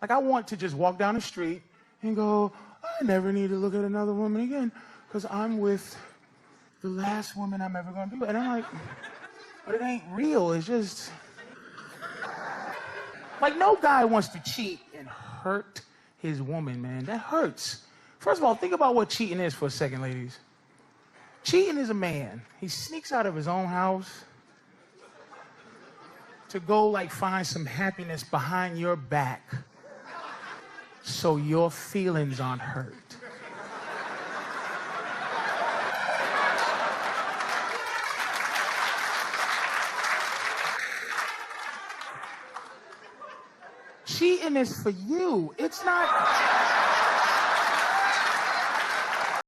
Like, I want to just walk down the street and go, I never need to look at another woman again because I'm with the last woman I'm ever going to be with. And I'm like, but it ain't real. It's just... Like, no guy wants to cheat and hurt his woman, man. That hurts. First of all, think about what cheating is for a second, ladies. Cheating is a man. He sneaks out of his own house to go, like, find some happiness behind your back so your feelings aren't hurt. Cheating is for you. It's not...